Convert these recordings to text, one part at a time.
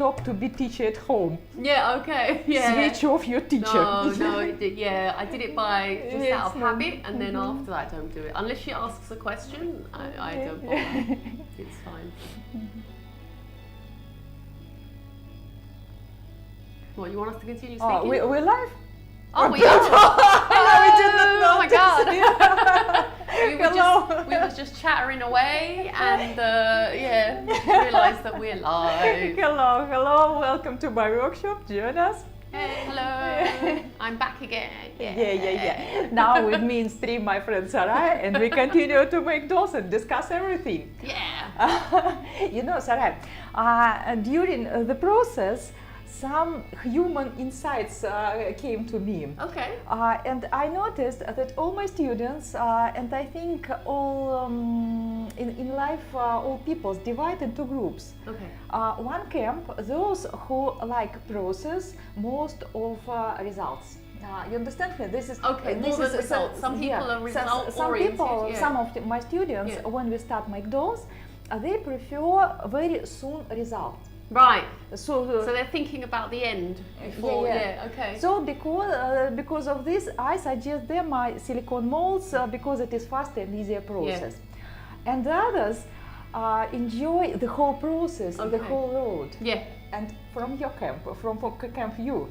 to be teacher at home. Yeah, okay. Yeah. Switch off your teacher. No, yeah, I did it by just out of habit, and then after that I don't do it. Unless she asks a question, I don't bother. It's fine. What, you want us to continue speaking? Oh, we're live? Oh, we are! Hello! We didn't Oh my god! Hello! We were just chattering away, and yeah, realised that we're live. Hello, welcome to my workshop, join us. Hey, hello! I'm back again. Yeah. Now with me in stream, my friend Sarai, and we continue to make dolls and discuss everything. Yeah! You know, Sarai, during the process, some human insights came to me. Okay. And I noticed that all my students, and I think all in life, all peoples divide into groups. Okay. One camp, those who like process most of results. You understand me? This is okay. This is results. Some people are result oriented. Some of my students, when we start make dolls, they prefer very soon results. Right. So they're thinking about the end before. Yeah. Okay. So because of this, I suggest them my silicone molds because it is faster and easier process. Yeah. And the others enjoy the whole process, the whole road. Yeah. And from your camp, from camp you.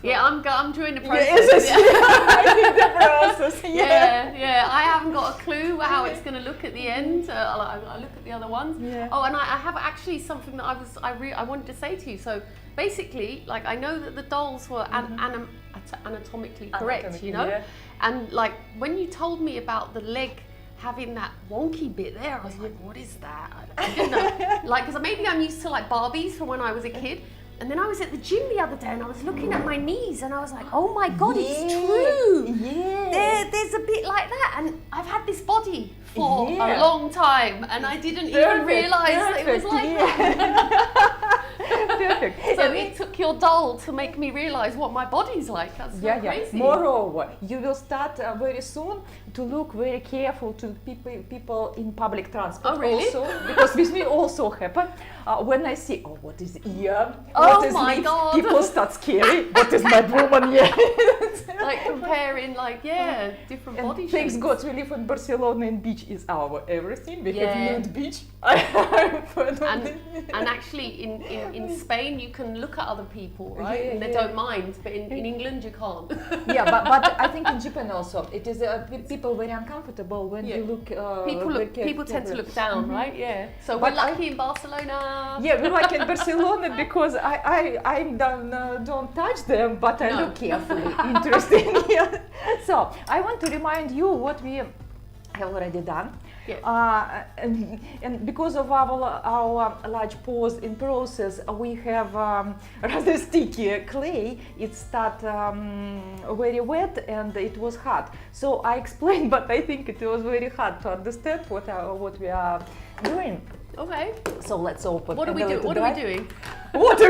Yeah, I'm doing the process. I did the process. Yeah. I haven't got a clue how it's going to look at the end. I look at the other ones. Yeah. Oh, and I have actually something that I wanted to say to you. So basically, like, I know that the dolls were anatomically correct, you know, and like when you told me about the leg having that wonky bit there, I was like, what is that? I didn't know. Like, because maybe I'm used to like Barbies from when I was a kid. And then I was at the gym the other day and I was looking at my knees and I was like, oh my God, it's true. Yeah. There's a bit like that. And I've had this body for a long time and I didn't even realise that it was like that. Perfect. So it took your doll to make me realise what my body's like. That's so crazy. Moreover, you will start very soon to look very careful to people in public transport. Oh, really? Also, because with me also happened. When I see, what is ear? Oh what is my lips? God. People start scary. What is my woman? Like comparing, different body shapes. Thanks God, we live in Barcelona and beach is our everything. We have nude beach. And actually in Spain you can look at other people, right? And they don't mind, but in England you can't. Yeah, but I think in Japan also it is people very uncomfortable when you look. People tend to look down, right? Yeah. So we're lucky in Barcelona. Yeah, we're lucky in Barcelona because I don't touch them, but I look carefully. Interesting. Yeah. So I want to remind you what we have already done. Yes. And because of our large pause in process, we have rather sticky clay. It started very wet and it was hard. So I explained, but I think it was very hard to understand what we are doing. Okay. So let's open. What are we doing? What are we doing? What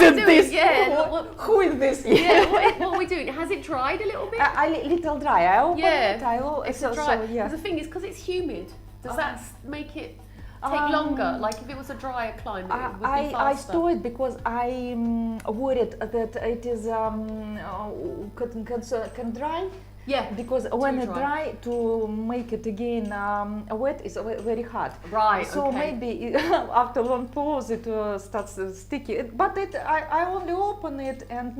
is this? Yeah. Who is this? Yeah. What are we doing? Has it dried a little bit? A little dry. I open it. It's dry. Because the thing is, because it's humid, does that make it take longer? Like if it was a drier climate, it would be faster. I store it because I'm worried that it is can dry. Yeah, because when it dry, to make it again wet is very hard. Right. So maybe after long pause it starts sticky. But I only open it and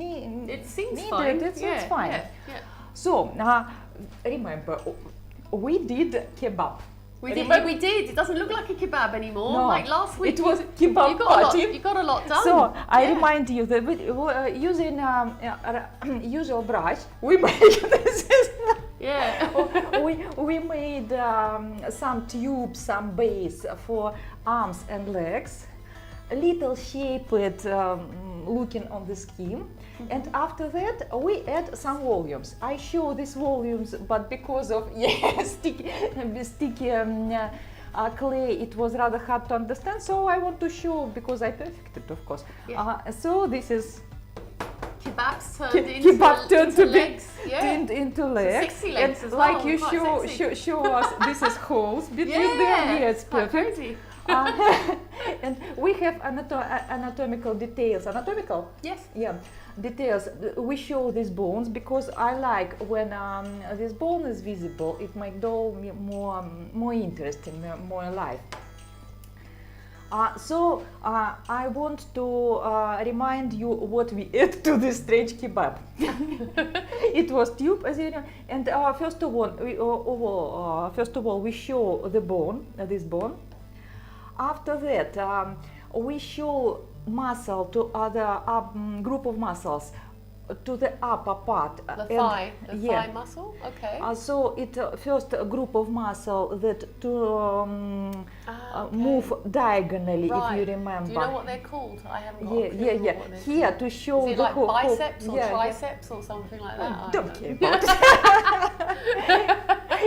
it seems fine. It's fine. Yeah. So remember, we did kebab. We did. It doesn't look like a kebab anymore. No, like last week, it was kebab party. You got a lot done. So I remind you that using usual brush, we make this. we made some tubes, some base for arms and legs, a little shaped looking on the skin. And after that, we add some volumes. I show these volumes, but because of sticky clay, it was rather hard to understand. So I want to show because I perfected, of course. Yeah. So this is kebabs turned into legs. Into legs. So 60 legs as like well. You show us, this is holes between them. Yes, perfect. And we have anatomical details. Anatomical? Yes. Yeah, details. We show these bones because I like when this bone is visible. It makes doll more interesting, more alive. So I want to remind you what we ate to this strange kebab. It was tube, as you know, and first of all, we show the bone, this bone. After that, we show muscle to other group of muscles to the upper part. The thigh muscle. Okay. So it first a group of muscle that to move diagonally, right. if you remember. Do you know what they're called? I haven't got a clue yeah. what they're Here called. to show Is it the like whole biceps or yeah, triceps or something like that? Don't care about it.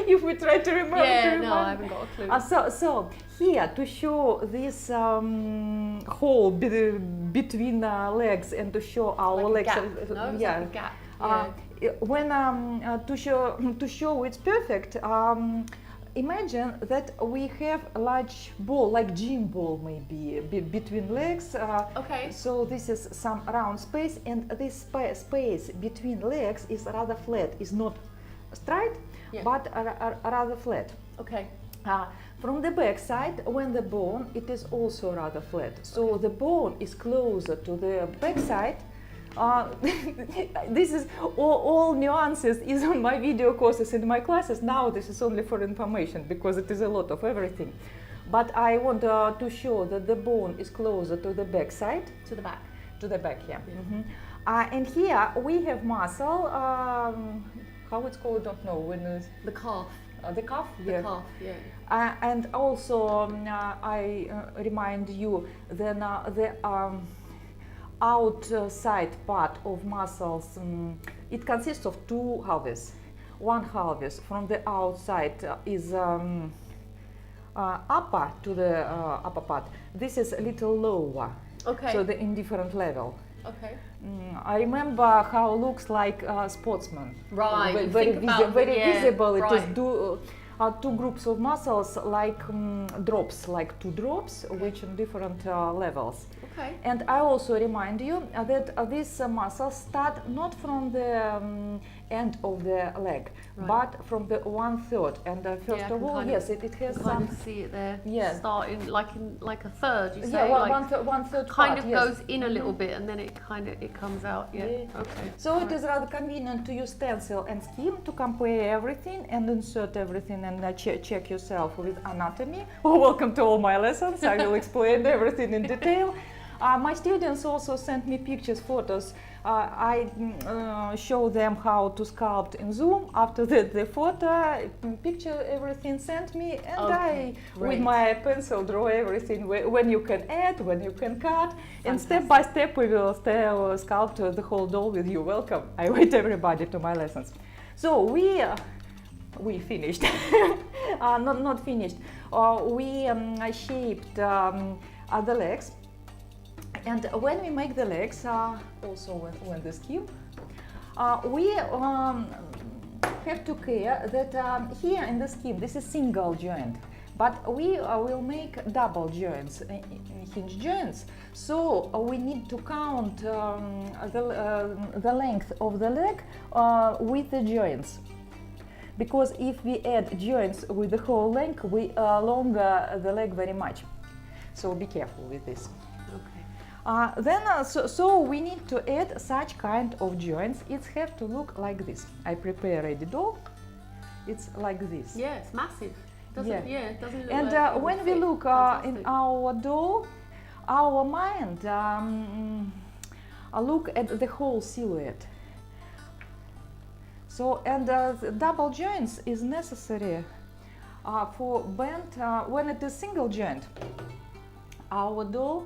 If we try to remember. Yeah, no, I haven't got a clue. So here to show this hole between legs and to show our like legs. A gap. No, it's yeah. like a gap. When to show it's perfect. Imagine that we have a large ball, like gym ball maybe, between legs. Okay. So this is some round space, and this space between legs is rather flat. It's not straight, but rather flat. Okay. From the back side, when the bone, it is also rather flat. So the bone is closer to the back side. This is all nuances is on my video courses in my classes. Now this is only for information because it is a lot of everything. But I want to show that the bone is closer to the back side. To the back. To the back, yeah. And here we have muscle. How it's called? Don't know. When is the calf. The calf? The calf, yeah. And also I remind you then the outside part of muscles, it consists of two halves. One half is from the outside is upper to the upper part. This is a little lower. Okay. So the in different level. Okay. I remember how it looks like a sportsman. Right. Very visible. Right. It is two groups of muscles like drops, like two drops, which in different levels. Okay. And I also remind you that these muscles start not from the end of the leg, but from the 1/3. And first of all, yes, it has some. Kind of see it there. Yeah. Starting like a third. You say. Yeah, like one third kind part, of yes. goes in a little bit and then it comes out. Yeah. Okay. So it is rather convenient to use stencil and skim to compare everything and insert everything and check yourself with anatomy. Welcome to all my lessons. I will explain everything in detail. My students also sent me pictures, photos. I show them how to sculpt in Zoom. After that, the photo, picture, everything sent me, and I, with my pencil, draw everything. When you can add, when you can cut, and step by step we will sculpt the whole doll with you. Welcome. I wait everybody to my lessons. So we finished. Not finished. We shaped the legs. And when we make the legs, also when the skim, we have to care that here in the skim, this is single joint, but we will make double joints, hinge joints. So we need to count the length of the leg with the joints. Because if we add joints with the whole length, we longer the leg very much. So be careful with this. So we need to add such kind of joints. It has to look like this. I prepare ready doll. It's like this. Yeah, it's massive. Doesn't it doesn't look and like when we look in our doll, our mind look at the whole silhouette. So the double joints is necessary for bend when it is single joint. Our doll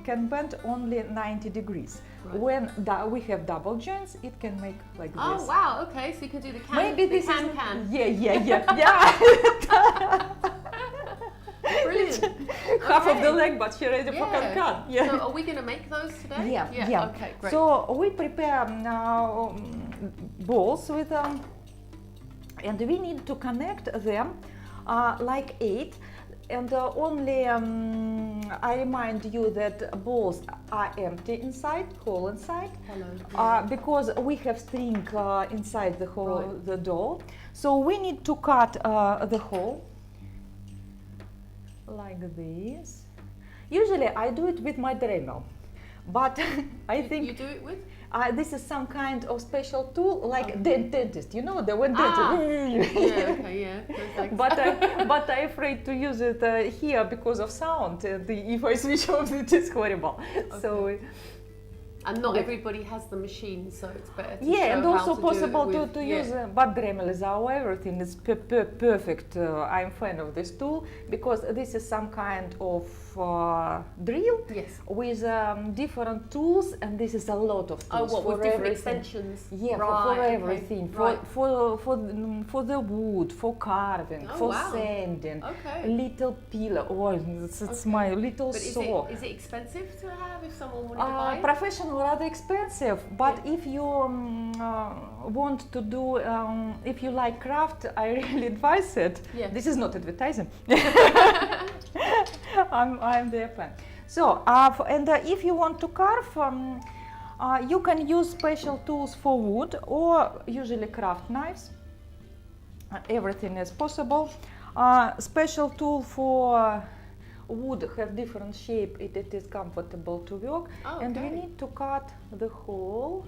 can bend only 90 degrees. Right. When we have double joints, it can make like this. Oh wow! Okay, so you can do the can. Maybe the this can. Yeah. Brilliant. Half of the leg, but she ready for can. Yeah. So are we going to make those today? Yeah. Okay, great. So we prepare balls with and we need to connect them like 8. and only I remind you that balls are empty inside, hole inside, because we have string inside the hole, the doll. So we need to cut the hole like this. Usually I do it with my Dremel, but I think you do it with. This is some kind of special tool, like dentist, you know, the one dentist. Yeah, okay, yeah. But I'm afraid to use it here because of sound. If I switch off, it is horrible. Okay. So. And not everybody has the machine, so it's better to yeah, show and also how possible to use, but Dremel is our everything. It's perfect. I'm fan of this tool because this is some kind of drill with different tools, and this is a lot of tools with different extensions. Yeah, for everything, for the wood, for carving, for sanding, little pillow. Oh, it's my little saw. Is it expensive to have if someone wanted to buy it? Professional, rather expensive, but if you want to do, if you like craft, I really advise it. Yeah. This is not advertising. I'm their fan. So, if you want to carve, you can use special tools for wood or usually craft knives. Everything is possible. Special tool for wood have different shape. It is comfortable to work, and we need to cut the hole.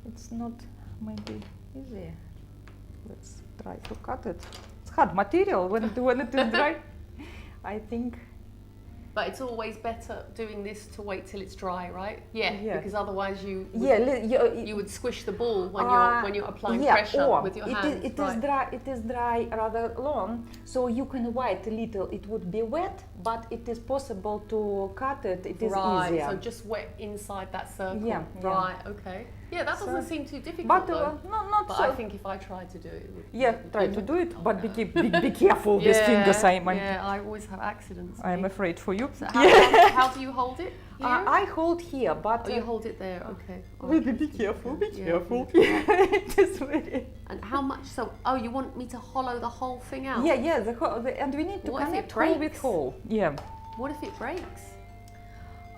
It's not maybe easy. Let's try to cut it. It's hard material when it is dry. I think. But it's always better doing this to wait till it's dry, right? Yeah. Because otherwise you would squish the ball when you're applying pressure with your hands. It is dry rather long, so you can wait a little. It would be wet, but it is possible to cut it. It is easier. So just wet inside that circle. Yeah. Right. Okay. Yeah, that doesn't seem too difficult. But not so. I think if I tried to do it, try to do it, but be careful with fingers. I always have accidents. I'm afraid for you. So how do you hold it? I hold here, but you hold it there. Okay. Be careful. Be careful. It is very. And how much? So, you want me to hollow the whole thing out? Yeah. And we need to connect hole with hole. Yeah. What if it breaks?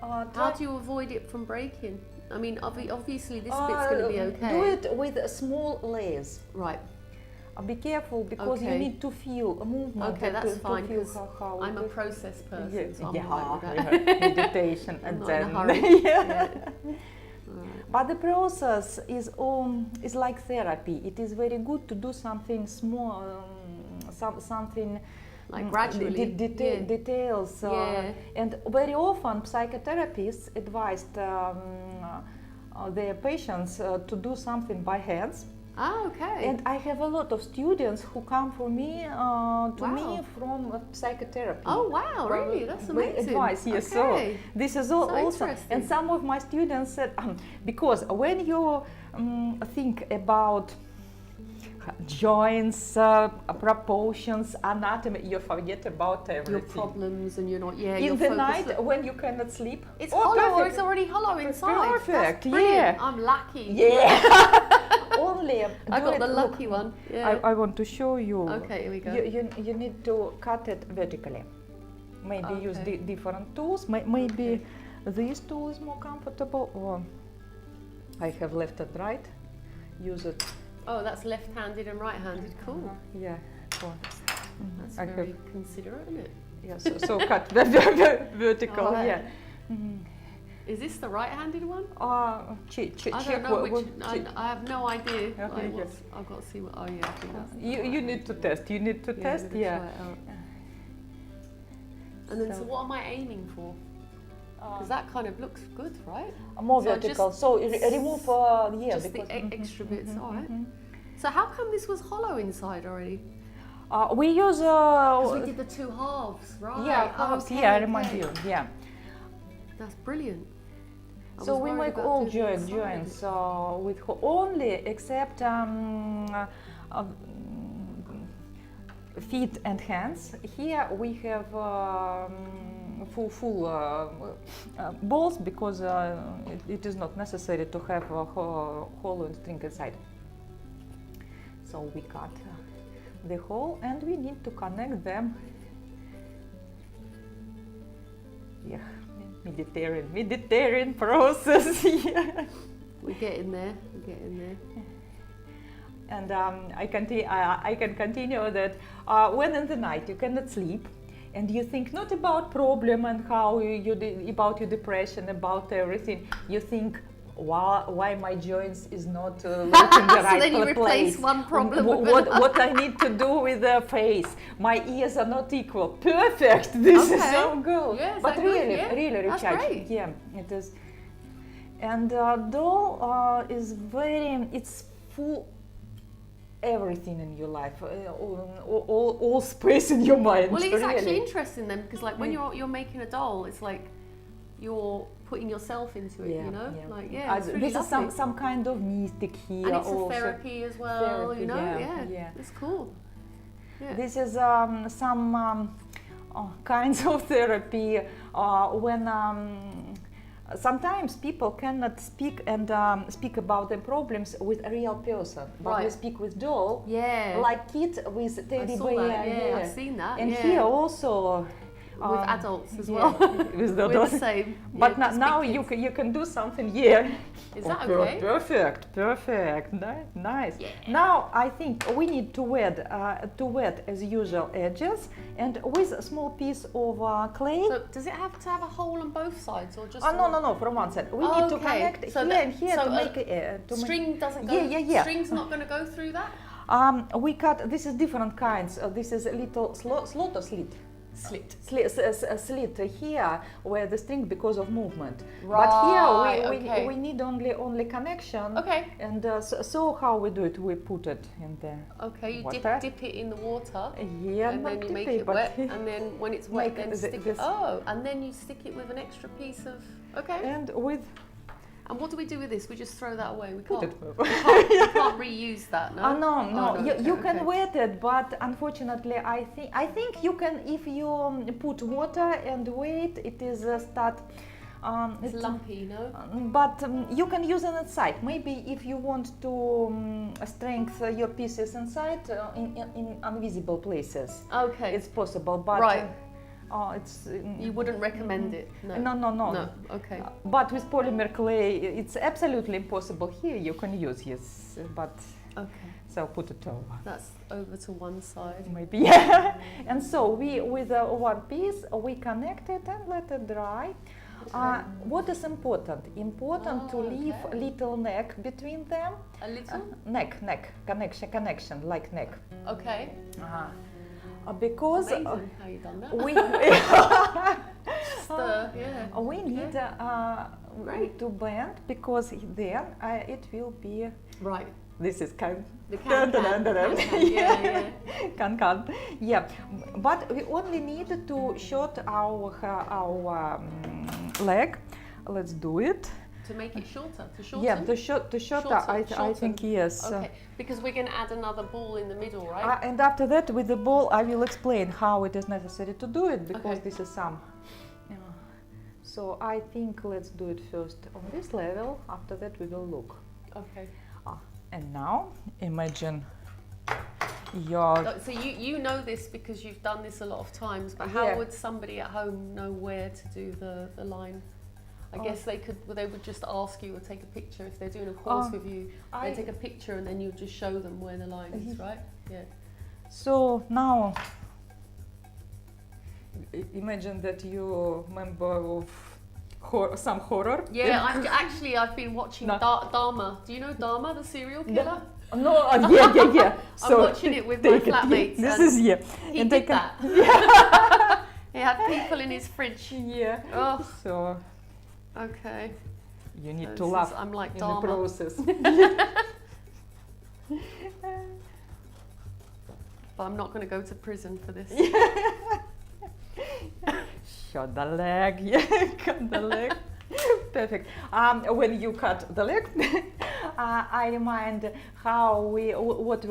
How do you avoid it from breaking? I mean, obviously this bit's going to be okay. Do it with small layers. Right. Be careful because you need to feel a movement. Okay, that's fine. How I'm a process person, so meditation and then. But the process is like therapy. It is very good to do something small, something. Like gradually. Details. And very often psychotherapists advised their patients to do something by hands. Okay. And I have a lot of students who come for me me from psychotherapy. Oh wow, really? That's amazing. Advice, yes. Okay. So this is also, and some of my students said, because when you think about joints, proportions, anatomy, you forget about everything. Your problems, and you're not. In the night when you cannot sleep, it's hollow, or it's already hollow inside. Perfect. Yeah. I'm lucky. Yeah. Only. I got the lucky one. Yeah. I want to show you. Okay, here we go. You need to cut it vertically. Maybe use different tools. Maybe this tool is more comfortable, or I have left and right. Use it. Oh, that's left-handed and right-handed. Cool. Yeah. Cool. That's very considerate, isn't it? Yeah. So cut vertical. Yeah. Is this the right-handed one? Check. I don't know which. I have no idea. Okay, yes. I've got to see what. Oh yeah, I think that's. You need to test. You need to test. Yeah. And then, so what am I aiming for? Because that kind of looks good, right? More vertical. So remove just the extra bits. All right. So how come this was hollow inside already? We use. Because we did the two halves, right? Yeah, halves. I remind you. Yeah. That's brilliant. So we make all joints with only except feet and hands. Here we have full balls because it is not necessary to have a hollow and string inside. So we cut the hole and we need to connect them Yeah, Mediterranean process. Yeah. We're getting there. We're getting there. And I can continue that when in the night you cannot sleep, and you think not about problem and how about your depression, about everything. You think, why my joints is not looking the So right then you replace place. one problem with What I need to do with the face. My ears are not equal. Perfect. This is so good. Yeah, is but that really, good? Yeah. really That's recharge. great. Yeah, it is. And doll is it's full everything in your life, all space in your mind. Well, it's really. actually interesting then, because like when you're making a doll, it's like you're putting yourself into it, you know? Like, yeah, it's really this lovely. is some kind of mystic here. And it's also. a therapy as well, Therapy, you know? yeah, yeah. It's cool. Yeah. This is some kinds of therapy when sometimes people cannot speak and speak about their problems with a real person, but we speak with doll, like kid with teddy bear. Yeah, I've seen that. And here also with adults as well. With the We're the same. But now you can do something here. Is that okay? Perfect. Nice. Yeah. Now I think we need to wet as usual edges, and with a small piece of clay. So does it have to have a hole on both sides, or just? No, from one side. We need to connect here and here to make a string doesn't go. Yeah. String's not going to go through that. We cut. This is different kinds. This is a little slot or slit. Slit here where the string because of movement. Right, but here we need only connection. Okay. And so how we do it? We put it in the you water. dip it in the water. Yeah, and then you make it wet, and then when it's wet, then stick it. And then you stick it with an extra piece of. Okay. And what do we do with this? We just throw that away. We can't reuse that. No. No. You can wet it, but unfortunately, I think you can if you put water and wait. It is start. It's lumpy, no. But you can use it inside. Maybe if you want to strengthen your pieces inside in invisible places. Okay. It's possible, but. Right. It's you wouldn't recommend it. No. No. Okay. But with polymer clay, it's absolutely impossible. Here you can use but so put it over. That's over to one side. Maybe yeah. And so we with one piece we connect it and let it dry. Okay. What is important? Important to leave little neck between them. A little neck connection like neck. Okay. Because amazing how you done that. We need to bend because then it will be right. This is can. Yeah. But we only need to short our leg. Let's do it. To make it shorter, to shorten? Yeah, to shorter, I think yes. Okay, because we're going to add another ball in the middle, right? And after that, with the ball, I will explain how it is necessary to do it, because this is some. So I think let's do it first on this level, after that we will look. Okay. And now, imagine your... So you know this because you've done this a lot of times, but how would somebody at home know where to do the line? I guess they would just ask you or take a picture if they're doing a course with you. They take a picture and then you just show them where the line is, right? Yeah. So now, imagine that you're a member of some horror. Yeah, I've been watching Dharma. Do you know Dharma, the serial killer? No, yeah. So I'm watching it with my flatmates. This is He did that. He had people in his fridge. Yeah. Oh. So. Okay. You need to laugh. I'm like in Dharma. the process. But I'm not going to go to prison for this. Shot the leg. Yeah, cut the leg. Perfect. When you cut the leg, I remind what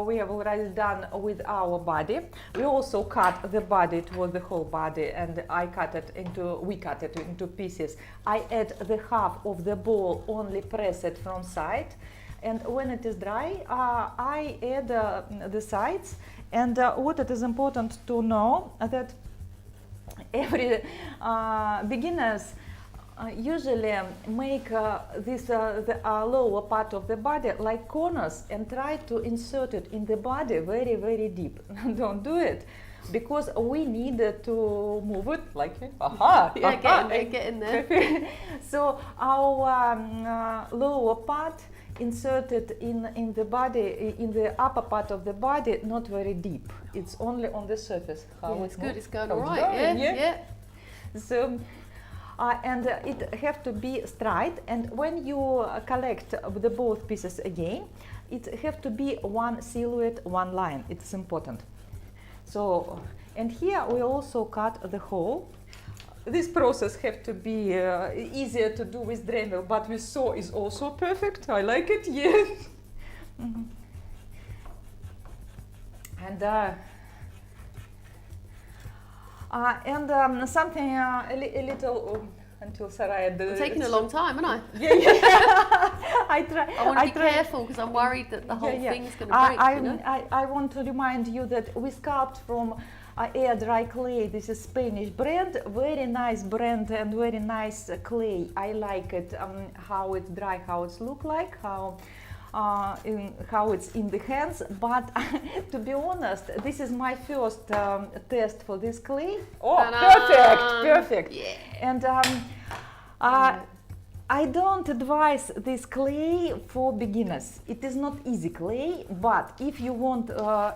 we have already done with our body. We also cut the body. It was the whole body, and we cut it into pieces. I add the half of the ball, only press it from side, and when it is dry, I add the sides. And what it is important to know that every beginners usually make the lower part of the body like corners and try to insert it in the body very, very deep. Don't do it, because we need to move it like, Get in there. So our lower part inserted in the body, in the upper part of the body, not very deep. It's only on the surface. It's good. It's going all right. Yeah. So. And it have to be straight, and when you collect the both pieces again, it have to be one silhouette, one line. It's important. So, and here we also cut the hole. This process have to be easier to do with Dremel, but with saw is also perfect. I like it. Yeah. And something a little until Saraya. It's taking a long time, haven't I? Yeah. I want to be careful because I'm worried that the whole thing's going to break. I want to remind you that we sculpt from air dry clay. This is Spanish brand, very nice brand and very nice clay. I like it. How it's dry, how it's look like, how it's in the hands, but to be honest, this is my first test for this clay. Oh, perfect! Yeah. And I don't advise this clay for beginners. It is not easy clay, but if you want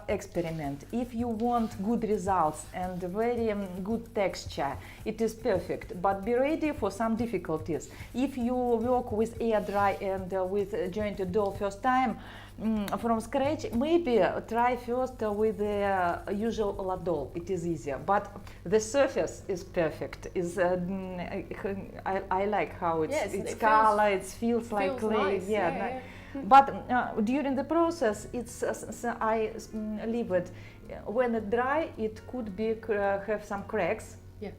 experiment, if you want good results and very good texture, it is perfect. But be ready for some difficulties. If you work with air dry and with jointed doll first time from scratch, maybe try first with the usual doll. It is easier, but the surface is perfect. I like how it's color. It feels like clay. Nice. Yeah. But during the process, I leave it. When it dry, it could be have some cracks. Yeah.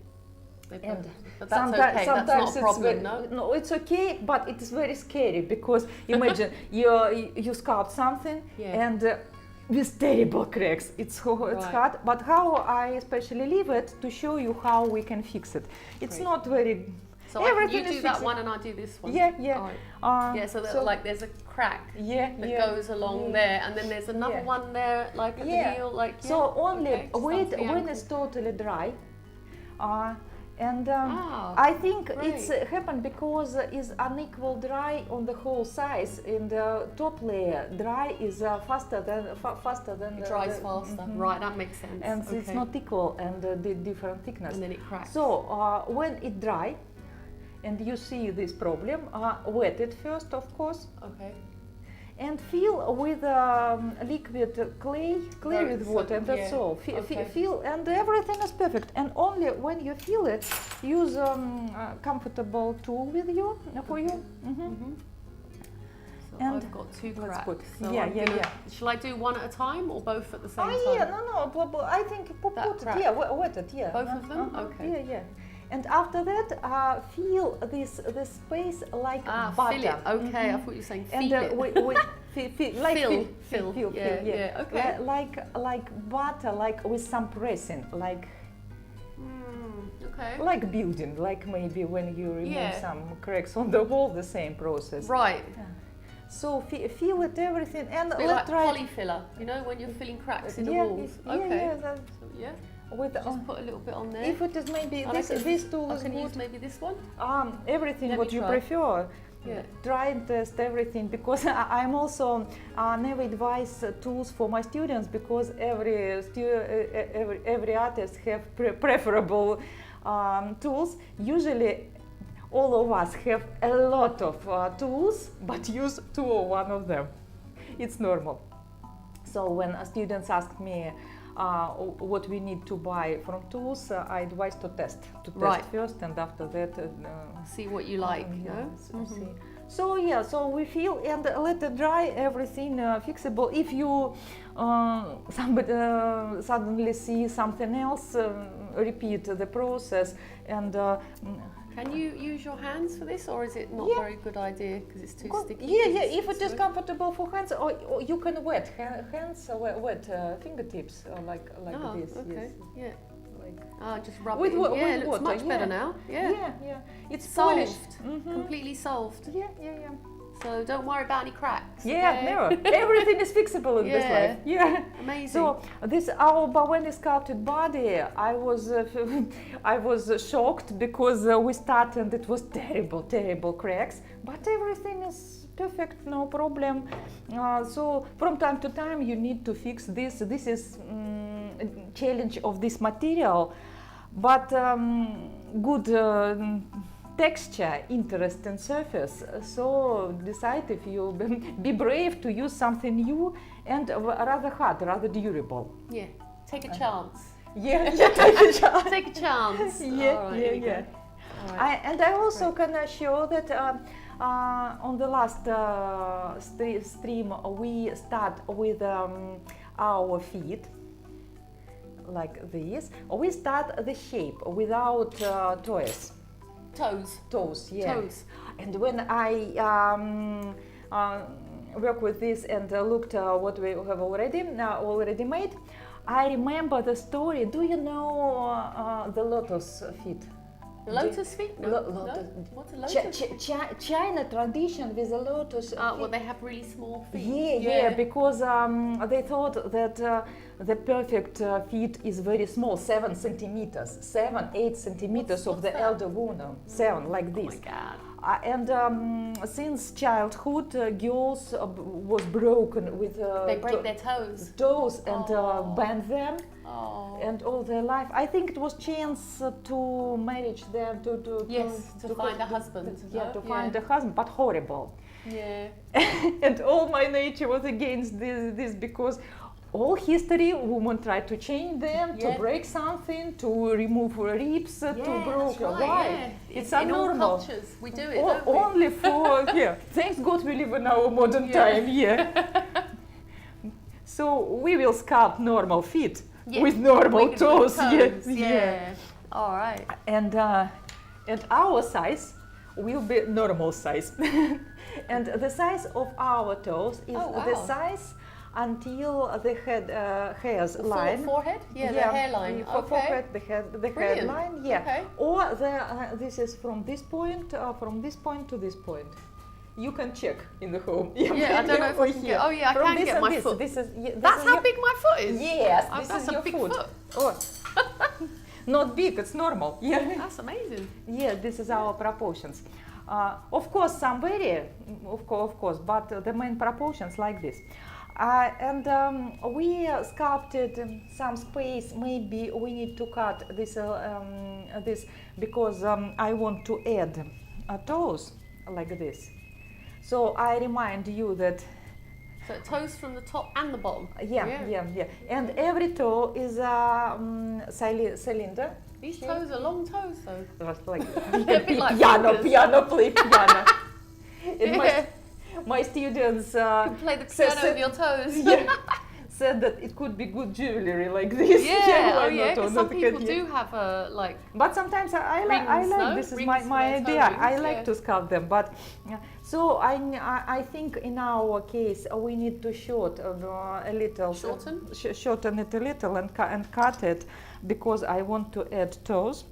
And but that's okay. That's not a problem, no, it's okay, but it is very scary because imagine you sculpt something and with terrible cracks. It's hard. But how I especially leave it to show you how we can fix it. It's not very. So you do that one and I do this one. Yeah. Right. So that like there's a crack that goes along there, and then there's another one there, like at the heel, like. So only wait when it's totally dry. And I think it's happened because it's unequal dry on the whole size. In the top layer, dry is faster than it dries faster. Right, that makes sense. And it's not equal and the different thickness. And then it cracks. So when it dry, and you see this problem, wet it first, of course. Okay. And fill with liquid clay with water, and that's all. Fill, and everything is perfect. And only when you fill it, use a comfortable tool with you for you. So and I've got two cracks. So Shall I do one at a time or both at the same time? No. I think put it. Wet it. Both of them. Okay. Yeah. And after that, feel this space like butter. Fill it. Okay, I thought you were saying feel it. Feel. Okay. Like butter, like with some pressing, like. Okay. Like building, like maybe when you remove some cracks on the wall, the same process. Right. So feel it everything, and let's like try polyfiller. You know when you're filling cracks in the walls. Just put a little bit on there. If it is maybe this tool is good. Use maybe this one. Everything what you prefer. Try and test everything, because I'm also never advise tools for my students, because every artist have preferable tools. Usually all of us have a lot of tools, but use 2 or 1 of them. It's normal. So when students ask me what we need to buy from tools, I advise to test first, and after that see what you like. So we feel and let it dry, everything fixable. If you somebody suddenly see something else, repeat the process. And can you use your hands for this, or is it not a very good idea because it's too sticky? If it is comfortable for hands, or you can wet hands, wet fingertips like this. Okay. Like like. Just rub With it in. wa- Yeah, with it looks water, much yeah. better now. Yeah. Yeah. It's Solved. polished. Completely solved. Yeah. So don't worry about any cracks. Yeah, okay? never. Everything is fixable in this Yeah. life. Yeah. Amazing. So our when we sculpted body, I was I was shocked because we started and it was terrible cracks, but everything is perfect, no problem. So from time to time you need to fix this. This is a challenge of this material, but good. Texture, interesting surface. So decide if you be brave to use something new and rather hard, rather durable. Yeah. Take a chance. Yeah, take a chance. Take a chance. Yeah, All right, here we go. All right. And I also can show that on the last stream we start with our feet like this. We start the shape without toes. Toes, yeah. Toes. And when I work with this and looked what we have already made, I remember the story. Do you know the lotus feet? Lotus feet? No. Lotus. No? What's a lotus? China tradition with a lotus. Well, they have really small feet. Yeah, because they thought that the perfect feet is very small, 7 centimeters, 8 centimeters of the elder woman, 7 like this. Oh my God. And since childhood, girls was broken with They break their toes. Toes and bend them. Oh. And all their life, I think it was chance to marriage them to find a husband. To find a husband, but horrible. Yeah. And all my nature was against this because all history, women try to change them, to break something, to remove ribs, to break. Right, Why? yeah. It's in abnormal. all cultures, we do it. Don't we? Only for Thanks God we live in our modern time. So we will sculpt normal feet. Yeah. With normal toes, Yeah. All right. And our size will be normal size, and the size of our toes is the size until the head hairs line. Forehead? Yeah, the hairline. Forehead, the hairline. Yeah. Okay. Or this is from this point to this point. You can check in the home. Yeah, I don't know if I can get. Oh yeah, I can get my foot. That's how big my foot is. Yes, this that's is your a big foot. foot. Oh. Not big, it's normal. Yeah. That's amazing. Yeah, this is our proportions. Of course, some vary, of course, but the main proportions like this. And we sculpted some space. Maybe we need to cut this because I want to add toes like this. So I remind you that. So toes from the top and the bottom. Yeah. And every toe is a cylinder. These toes are long toes, though. Just like piano play piano. And my students you can play the piano with your toes. Said that it could be good jewelry like this. Because some people do have But sometimes I like this is my idea. I like to sculpt them, but so I think in our case we need to shorten a little, shorten it a little and cut it because I want to add toes.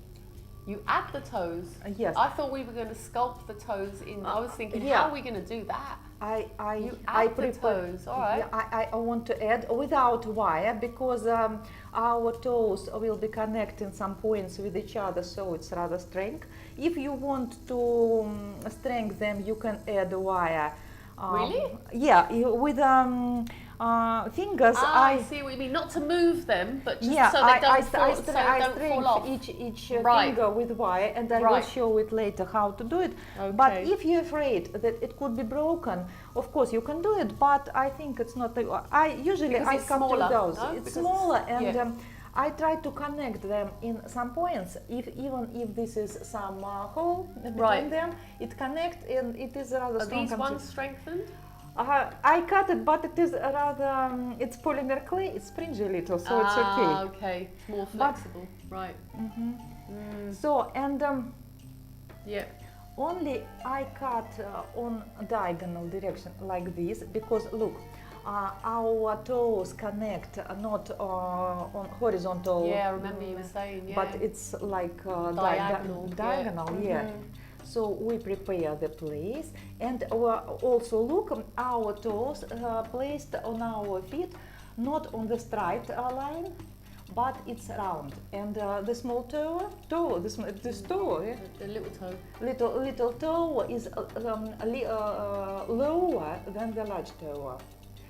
You add the toes? Yes. I thought we were going to sculpt the toes in. I was thinking, how are we going to do that? I prefer toes. All right. I want to add without wire because our toes will be connecting some points with each other, so it's rather strength. If you want to strengthen them, you can add wire. Really? Yeah, with fingers. I see what you mean. Not to move them, but just so they don't fall off. Each finger with wire, and I will show it later how to do it. Okay. But if you're afraid that it could be broken, of course you can do it. But I think it's not. I sculpt those. No? It's smaller, and I try to connect them in some points. Even if this is some hole between them, it connects and it is rather strong. Are these ones strengthened? I cut it, but it is rather, it's polymer clay, it's springy a little, so it's okay. Okay, it's more flexible, right. So, and yeah. only I cut on diagonal direction like this, because look, our toes connect not on horizontal. Yeah, I remember you were saying. Yeah. But it's like diagonal. diagonal. Yeah. So we prepare the place, and also look, our toes placed on our feet, not on the straight line, but it's round. And the small toe, this toe, yeah? The little toe. Little toe is lower than the large toe.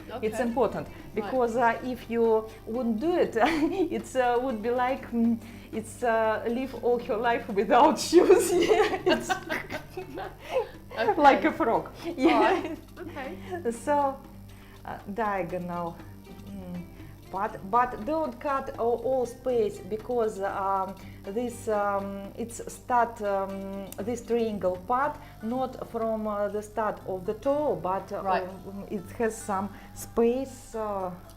Okay. It's important because if you wouldn't do it, it would be like it's live all your life without shoes. It's Okay. like a frog. Yeah. Right. Okay. So diagonal. But don't cut all space because this it's start this triangle part not from the start of the toe, but it has some space.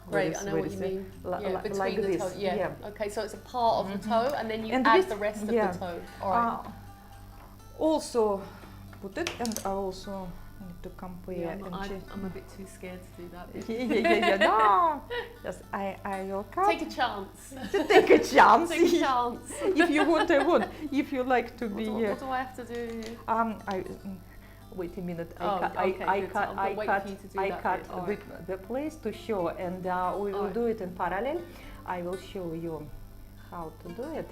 Great, I know what you mean. Between like the this. toe. Yeah. Okay, so it's a part of the toe, and then you And add this- the rest of yeah. the toe. All right. Also put it, and I also need to compare. Yeah, and check. I'm a bit too scared to do that bit. Yeah. No, just I will cut. Take a chance. Take a chance. Take a chance. If you want, I want. If you like to be. What do I have to do here? Wait a minute. Oh, okay, good. I So I'm gonna wait for you to do I that cut bit. All right. the place to show, and we will Alright. do it in parallel. I will show you how to do it.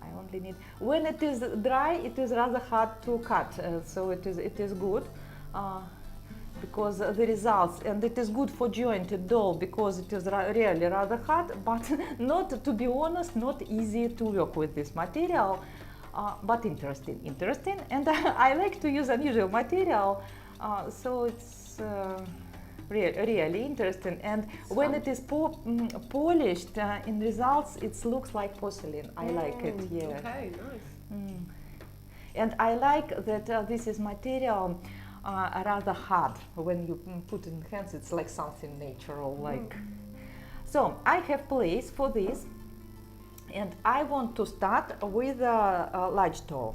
I only need. When it is dry, it is rather hard to cut. So it is good. Because the results, and it is good for jointed doll because it is really rather hard, but not, to be honest, not easy to work with this material, but interesting, and I like to use unusual material, so it's really interesting, and when it is polished in results, it looks like porcelain. I like it, yeah. Okay, nice. And I like that this is material rather hard. When you put it in hands, it's like something natural. Like so, I have place for this, and I want to start with a large toe.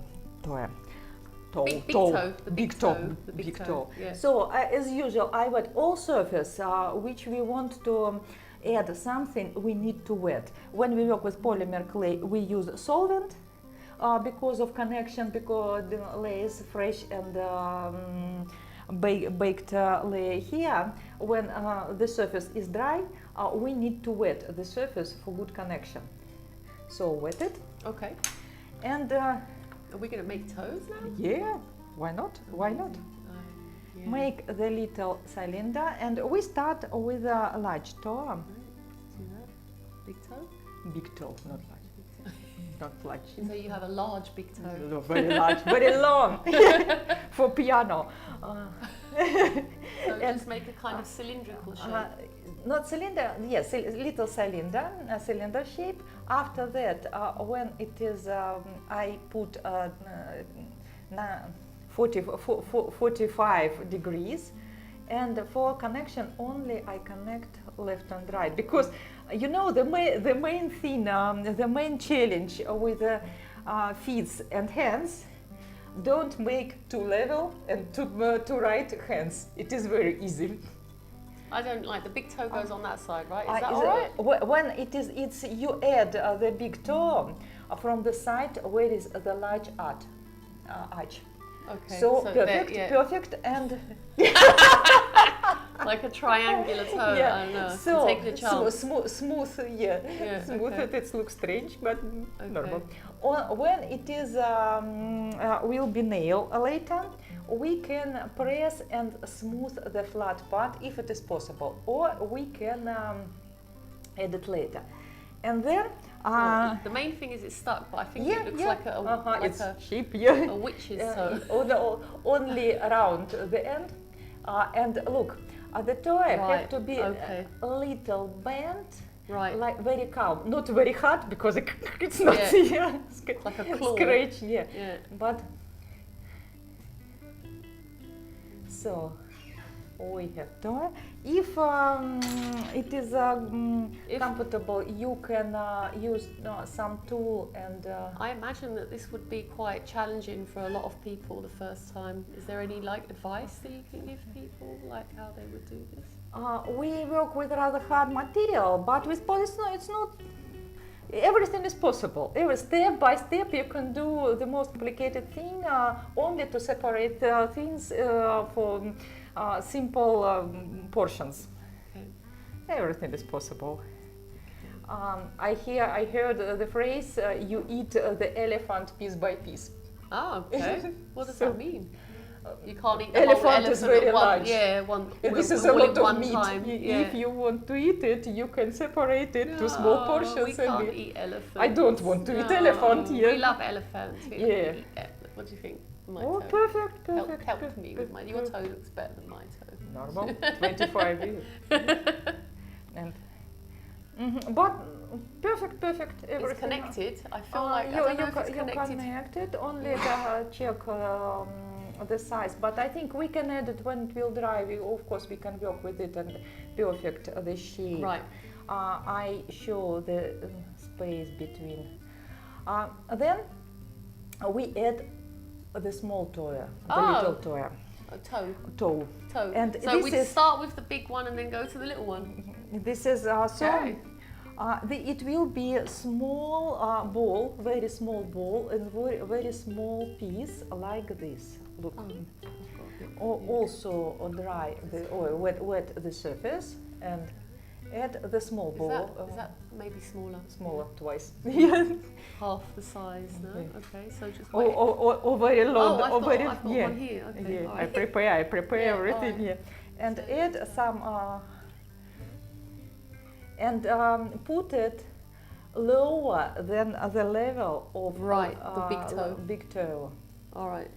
Big toe. The big toe. Yeah. So as usual, I wet all surface which we want to add something. We need to wet. When we work with polymer clay, we use solvent. Because of connection, because the layer is fresh and baked layer here. When the surface is dry, we need to wet the surface for good connection. So wet it. Okay. And are we going to make toes now? yeah, why not? Why not? Yeah. Make the little cylinder, and we start with a large toe. Right, let's do that. Big toe. Big toe, not large. Not large. So you have a large big toe. No, very large, very long for piano. So just make a kind of cylindrical shape. Not cylinder, yes, little cylinder, a cylinder shape. After that, when it is, I put 45 degrees, and for connection only I connect left and right, because you know the main thing, the main challenge with feet and hands, don't make too level and too right hands. It is very easy. I don't like the big toe goes on that side, right? Is that all right? When it's you add the big toe from the side where is the large arch. Okay. So there, yeah. perfect, and like a triangular toe. yeah. I don't know. So Take the chance. smooth, yeah. Smooth. Okay. It looks strange, but Okay. normal. When it is will be nail later, we can press and smooth the flat part if it is possible, or we can add it later, and then. Well, the main thing is it's stuck, but I think it looks like it's a shape, yeah. a witch's toe. Only around the end, and look, the toe have to be okay. a little bent, Right. like very calm, not very hard because it's not Like a claw. scratch, yeah. Yeah. But so we have toy. If it is comfortable, you can use some tool and. I imagine that this would be quite challenging for a lot of people the first time. Is there any like advice that you can give people, like how they would do this? We work with rather hard material, but with polish, it's not. Everything is possible. Every step by step, you can do the most complicated thing only to separate things for simple portions. Okay. Everything is possible. I heard the phrase "you eat the elephant piece by piece." Oh, okay. What does that mean? You can't eat the elephant whole elephant is very at one, large. Yeah, one. This is a all lot in of one meat. time. If you want to eat it, you can separate it to small portions. We can't eat elephants. I don't want to eat elephant here. We love elephants. We Yeah. eat what do you think? My Oh, toe. perfect. Help me with my. Your toe looks better than my toe. Normal, 25 years. And but perfect. Everything. It's connected. I feel like I don't know if it's connected. You're connected. Only check the size. But I think we can add it when it will dry. Of course, we can work with it and perfect the shape. Right. I show the space between. Then we add the small toe, the little toe. A toe. Toe. And so we start with the big one and then go to the little one. This is Okay. it will be a small ball, very small ball, and very small piece like this. Look. Also dry the oil, wet the surface, and add the small ball. Is that maybe smaller? Smaller, twice. Half the size, no? Okay, so just or very long. I've got yeah. one here. Okay, Yeah. right. I prepare everything right. here, and add some and put it lower than the level of the big toe. Big toe. All right.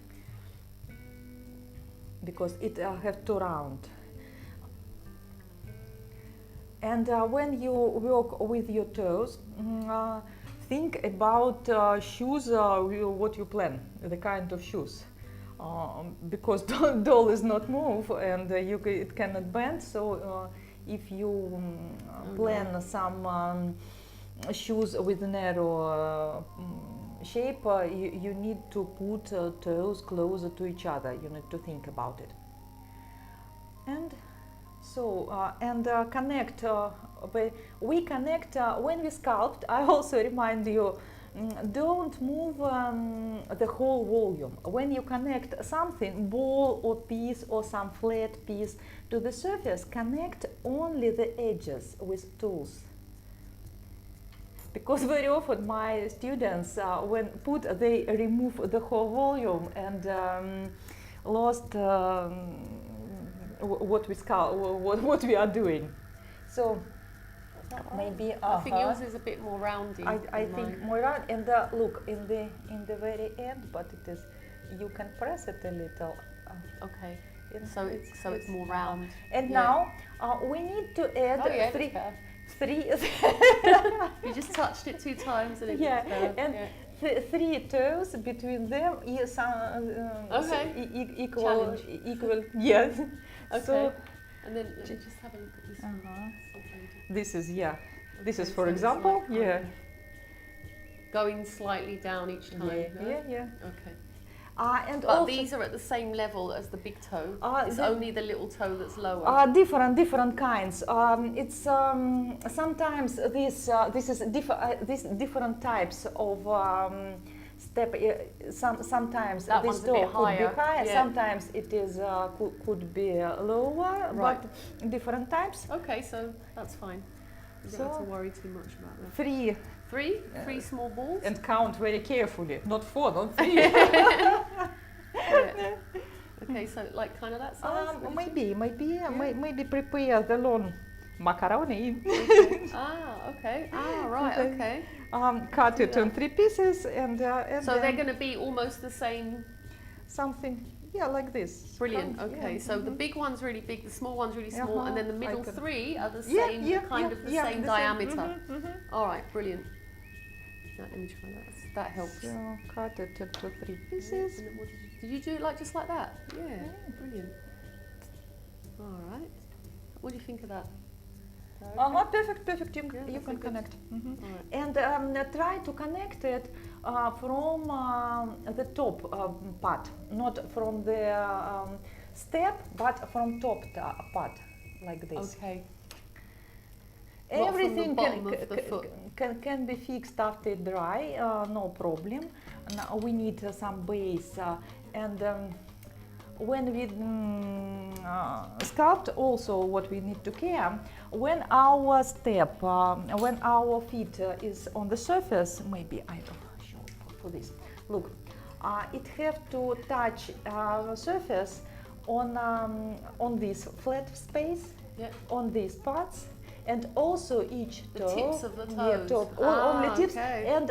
Because it have to round. And when you work with your toes, think about shoes, what you plan, the kind of shoes. Because doll is not move and it cannot bend, so if you plan some shoes with narrow shape, you need to put toes closer to each other. You need to think about it. And so, connect. We connect when we sculpt. I also remind you, don't move the whole volume. When you connect something, ball or piece or some flat piece to the surface, connect only the edges with tools. Because very often my students, they remove the whole volume and lost what we are doing. So maybe I think yours is a bit more roundy. I think more round. And look in the very end, but it is. You can press it a little. Okay. So it's more round. And now we need to add three. You just touched it 2 times and it and 3 toes between them is equal. Yes. Okay. So, and then let me just have a look at this one. This is This is Okay, for so example. it's like going slightly down each time. Yeah. Okay. And but also, these are at the same level as the big toe. It's only the little toe that's lower. Different kinds. It's sometimes these different types of step. Sometimes that this one's a bit toe could be higher. Yeah. Sometimes it is could be lower. Right. But different types. Okay, so that's fine. You don't have to worry too much about that. 3. 3 small balls. And count very carefully. Not 4, not 3. Yeah. Okay, so like kind of that size? Maybe prepare the long macaroni. Okay. Right, okay. Cut it in 3 pieces and so they're going to be almost the same? Something, like this. Brilliant, okay. So the big one's really big, the small one's really small, and then the middle 3 are the same, same diameter. All right, brilliant. Now, let me try that. That helps. So cut it into 3 pieces. And then did you do it just like that? Yeah, brilliant. All right. What do you think of that? Perfect, perfect. You Yeah, can connect. All right. And try to connect it from the top part, not from the step, but from top part, like this. Okay. Everything Not from the bottom of the foot. can be fixed after it dry, no problem. Now we need some base, and when we sculpt, also what we need to care, when our step, when our feet is on the surface, maybe I will show for this. Look, it have to touch surface on this flat space, Yeah. on these parts, and also each toe. The tips of the toes. Yeah, top, only tips. Okay. And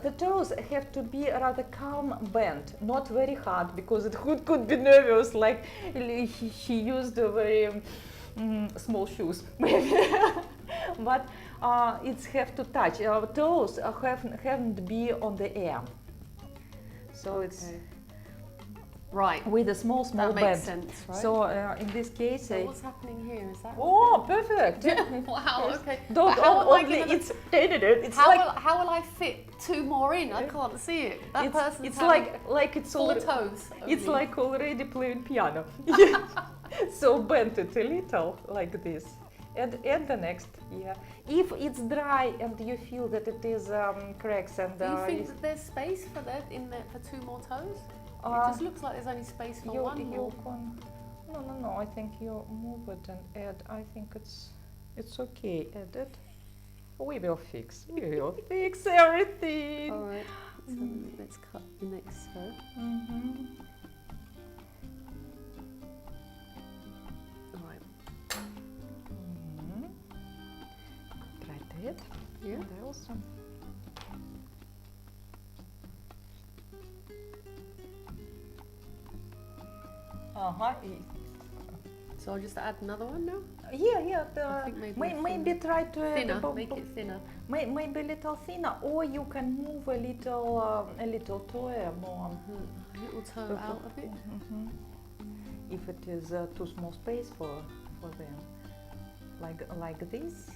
the toes have to be rather calm bent, not very hard, because it could be nervous, like he used a very small shoes, maybe. But it's have to touch. Toes haven't be on the air. So it's right. with a small That bend. makes sense, right? So in this case, So what's happening here? Is that? oh, perfect. Wow. Yes. Okay. Don't But how am I only gonna- it's How like will I fit two more in? I can't see it. That person's it's having like it's 4 already, toes. it's only. like already playing piano. So bend it a little like this, and the next, yeah. If it's dry and you feel that it is cracks and Do you think that there's space for that in there for 2 more toes? It just looks like there's only space for you one more. can, no. I think you move it and add. I think it's okay. Add it. We will fix everything. All right. So let's cut the next toe. All right. Try it. Yeah. And I also. So I'll just add another one now. Yeah. I think maybe Maybe try to add Thinner. Make it thinner. Maybe a little thinner, or you can move a little toe more. A little toe out of it. If it is too small space for them, like this.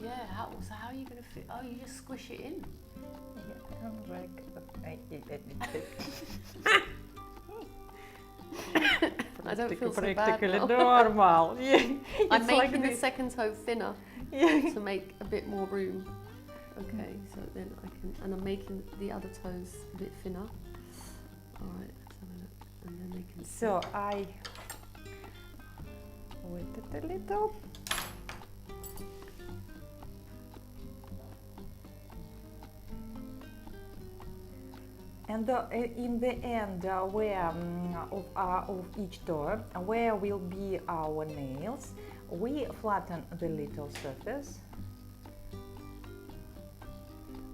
Yeah. So how are you going to fit? Oh, you just squish it in. I don't feel so bad practically now. normal. Yeah, I'm it's like making the this. second toe thinner Yeah. to make a bit more room. Okay, so then I can, and I'm making the other toes a bit thinner. All right, let's have a look, and then they can. So I wet it a little. And in the end, where of each toe, where will be our nails, we flatten the little surface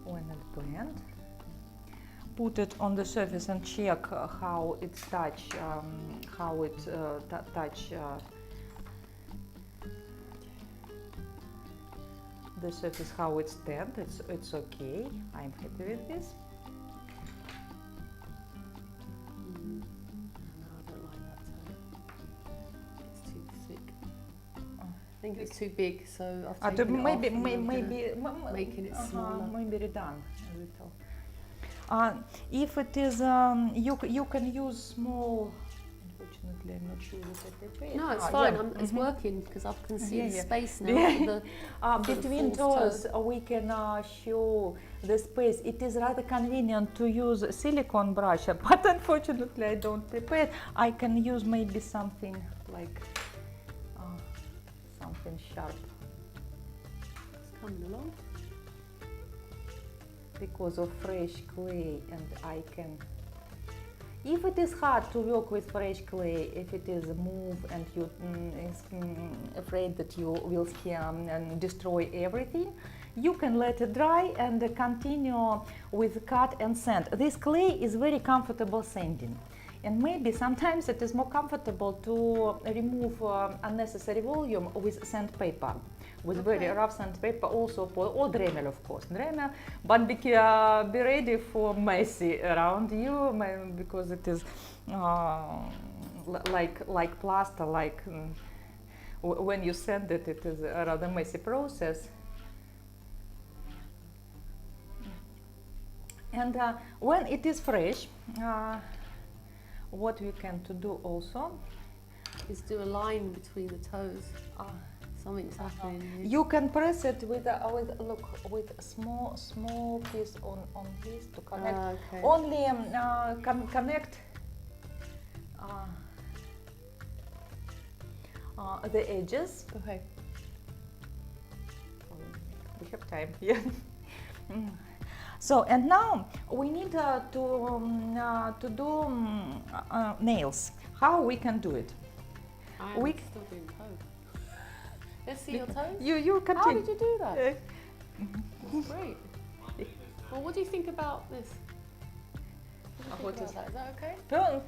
when it bent. Put it on the surface and check how it's touch, touch the surface, how it's bent. It's okay. I'm happy with this. No, I don't like that toe. It's too thick. I think it's too big, so I've taken it Maybe, off and I'm maybe making it smaller. Maybe redone a little. If it is, you can use small. Unfortunately, I'm not sure if it prepared. No, it's fine. It's working because I can see the space now. Yeah. For the Between fourth toes, we can show the space. It is rather convenient to use silicone brush, but unfortunately, I don't prepare. I can use maybe something like something sharp. It's coming along. Because of fresh clay, and I can. If it is hard to work with fresh clay, if it is move and you is afraid that you will destroy everything, you can let it dry and continue with cut and sand. This clay is very comfortable sanding, and maybe sometimes it is more comfortable to remove unnecessary volume with sandpaper. with very rough sandpaper, also or Dremel, of course, Dremel, but be ready for messy around you, because it is like plaster, like when you sand it, it is a rather messy process. And when it is fresh, what we can to do also is do a line between the toes. Something's happening. You can press it with a small piece on this to connect. Okay. Only connect the edges. Okay. We have time here. So, and now we need to do nails. How we can do it? I'm still doing toes. Let's see your toes. You continue. How did you do that? That's great. Well, what do you think about this? What do you think about that? Is that okay?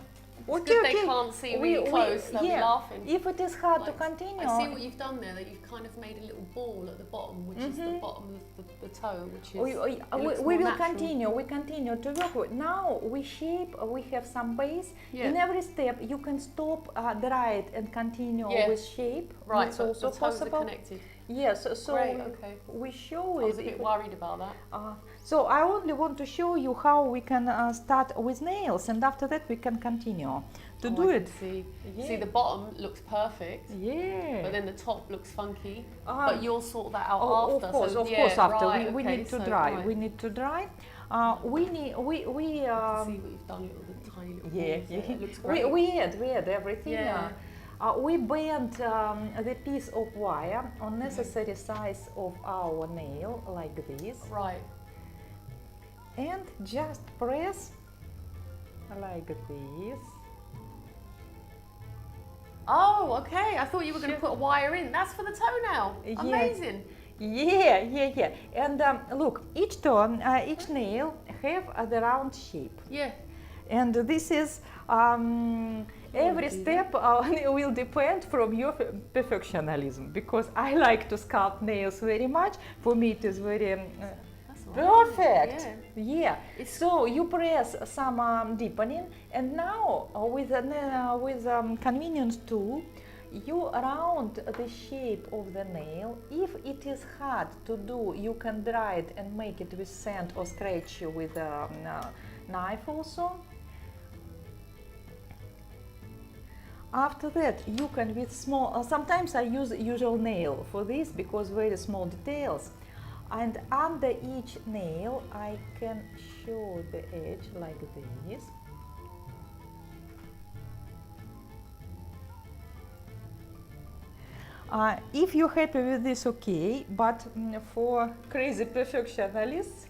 It's good they can't see really close, they'll be laughing. If it is hard to continue. I see what you've done there, that you've kind of made a little ball at the bottom, which is the bottom of the toe, which is we will continue. We continue to work with. Now we have some base. In every step you can stop, dry it and continue with shape. Right, it's also the toes possible. Are connected. Yes, so okay. we show it. I was a bit worried about that. So I only want to show you how we can start with nails, and after that we can continue to do it. See, the bottom looks perfect. Yeah. But then the top looks funky. But you'll sort that out after. Of course, after. Right, we need to dry. Right. We need to dry. We see what you've done with the tiny little balls. It looks great. We add everything. Yeah. We bent the piece of wire on necessary size of our nail, like this. Right. And just press like this. Oh, okay. I thought you were going to put a wire in. That's for the toenail. Amazing. Yeah. And look, each turn, each nail have the round shape. Yeah. And this is every step will depend from your perfectionism, because I like to sculpt nails very much. For me, it is very perfect. Yeah. So you press some deepening, and now with convenience tool, you round the shape of the nail. If it is hard to do, you can dry it and make it with sand or scratch with a knife also. After that, you can with small, sometimes I use usual nail for this because very small details. And under each nail, I can show the edge like this. If you're happy with this, okay, but for crazy perfectionists,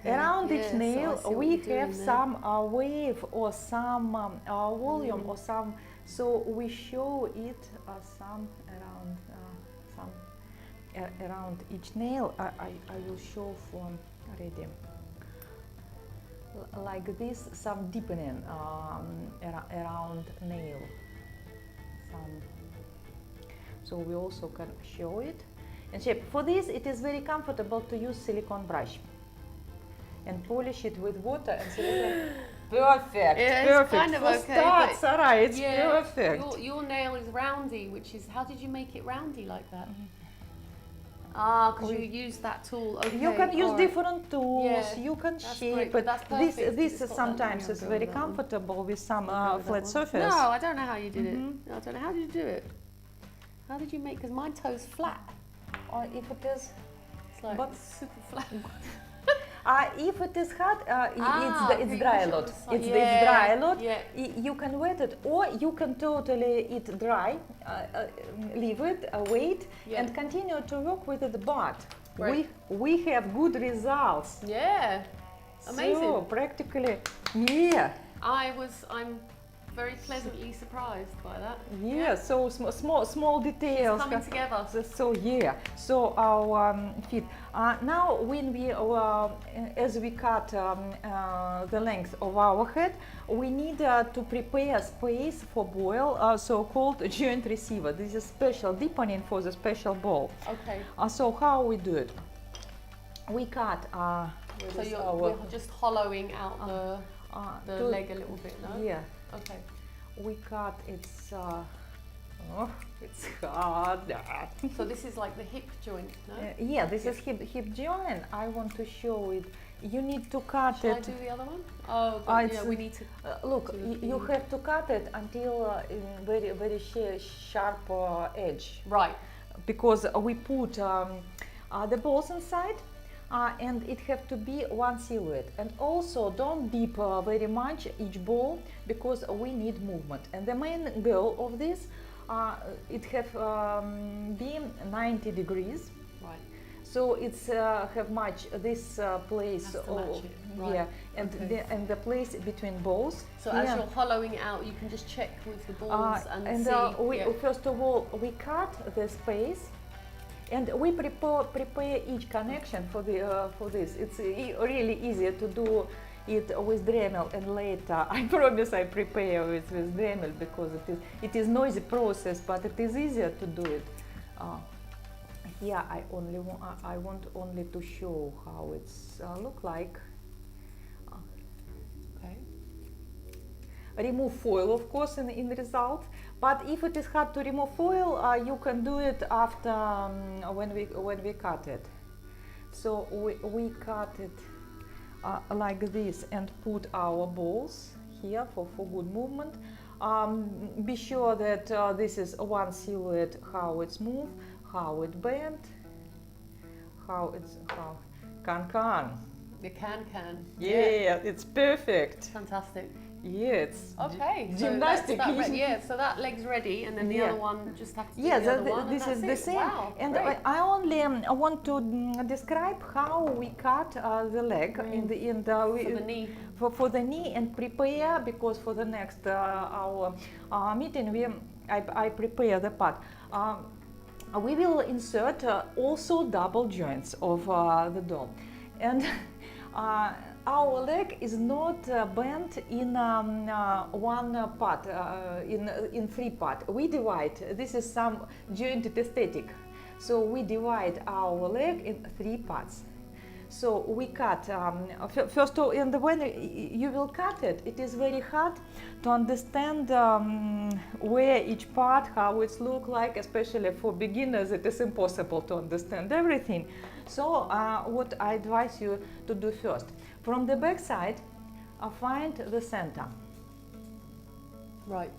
around each nail we have some wave or some volume or some, so we show it some around each nail. I will show from already like this, some deepening around nail. So we also can show it and shape. For this, it is very comfortable to use silicone brush and polish it with water and silicone. Perfect. Yeah, perfect. Kind of For okay, start, Sarah, it's perfect. Your nail is roundy, which is, how did you make it roundy like that? Because you use that tool. Okay, you can use different tools. You can shape it. This sometimes is very comfortable with some flat surface. No, I don't know how you did it. I don't know, how did you do it? How did you make, because my toe's flat. Or if it is, it's like super flat. If it is hard, it's dry a lot. It's dry a lot. You can wet it, or you can totally it dry, leave it, wait, and continue to work with it. But we have good results. Yeah, amazing. So practically, I'm Yeah. very pleasantly surprised by that. Yeah, so small details It's coming together. So yeah, so our feet. Now when we as we cut the length of our head, we need to prepare space for boil, so-called joint receiver. This is special deepening for the special ball. Okay. So how we do it? We cut. So you're just hollowing out the leg a little bit, no? Yeah. Okay. We cut. It's hard. So this is like the hip joint, no? Yeah, this is hip joint. I want to show it. You need to cut Shall it. I do the other one? Oh, but, yeah, we need to. Look, you have to cut it until very sharp edge. Right. Because we put the balls inside. And it have to be one silhouette, and also don't dip very much each ball because we need movement. And the main goal of this, it have been 90 degrees. Right. So it's have much this place. Has to match it. Right. Yeah, and Okay. the place between balls. So as you're hollowing it out, you can just check with the balls and see. First of all, we cut the space. And we prepare each connection for this. It's really easier to do it with Dremel, and later I promise I prepare with Dremel because it is noisy process, but it is easier to do it. Here I want only to show how it's look like. Okay. Remove foil, of course, in the result. But if it is hard to remove foil, you can do it after when we cut it. So we cut it like this and put our balls here for good movement. Be sure that this is one silhouette, how it's moved, how it bent, how can. The can. Yeah, it's perfect. Fantastic. Yeah, it's okay. gymnastic. So that leg's ready, and then the other one just have to do the other one. This is the same. Wow, and great. I only want to describe how we cut the leg for the knee. For the knee, and prepare, because for the next our meeting I prepare the part. We will insert also double joints of the doll, and our leg is not bent in one part, in three parts. We divide. This is some jointed aesthetic. So we divide our leg in three parts. So we cut first of all, and when you will cut it, it is very hard to understand where each part, how it looks like, especially for beginners. It is impossible to understand everything. So what I advise you to do first, from the back side, find the center. Right.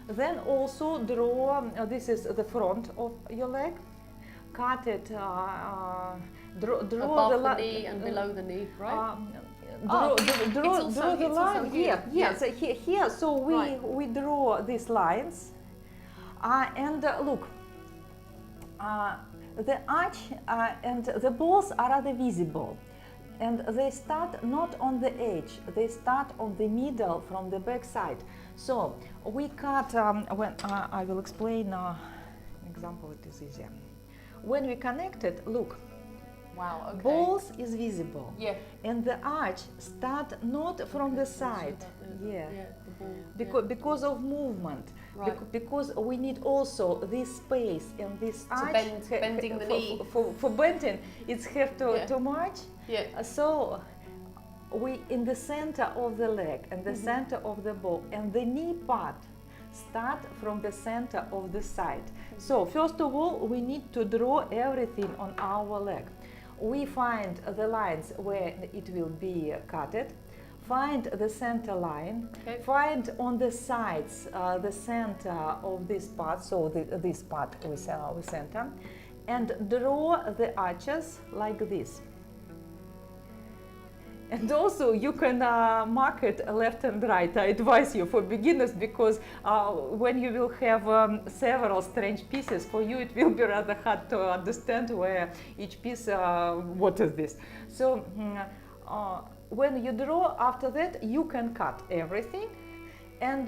Then also draw, this is the front of your leg, cut it, draw above the knee and below the knee, right? Draw the line here. Yeah. So here. So we draw these lines, and look, the arch and the balls are rather visible, and they start not on the edge. They start on the middle from the back side. So we cut. When I will explain an example, it is easier. When we connect it, look. Wow, okay. Balls is visible. Yeah. And the arch start not from the side. Yeah, the ball. Because of movement. Right. Because we need also this space and this arch. Bending the knee. For bending, it's have to march. Yeah. So we in the center of the leg and the center of the ball, and the knee part start from the center of the side. So first of all, we need to draw everything on our leg. We find the lines where it will be cutted, find the center line, find on the sides the center of this part, so this part we center, and draw the arches like this. And also you can mark it left and right. I advise you for beginners, because when you will have several strange pieces, for you it will be rather hard to understand where each piece, what is this. So when you draw, after that you can cut everything, And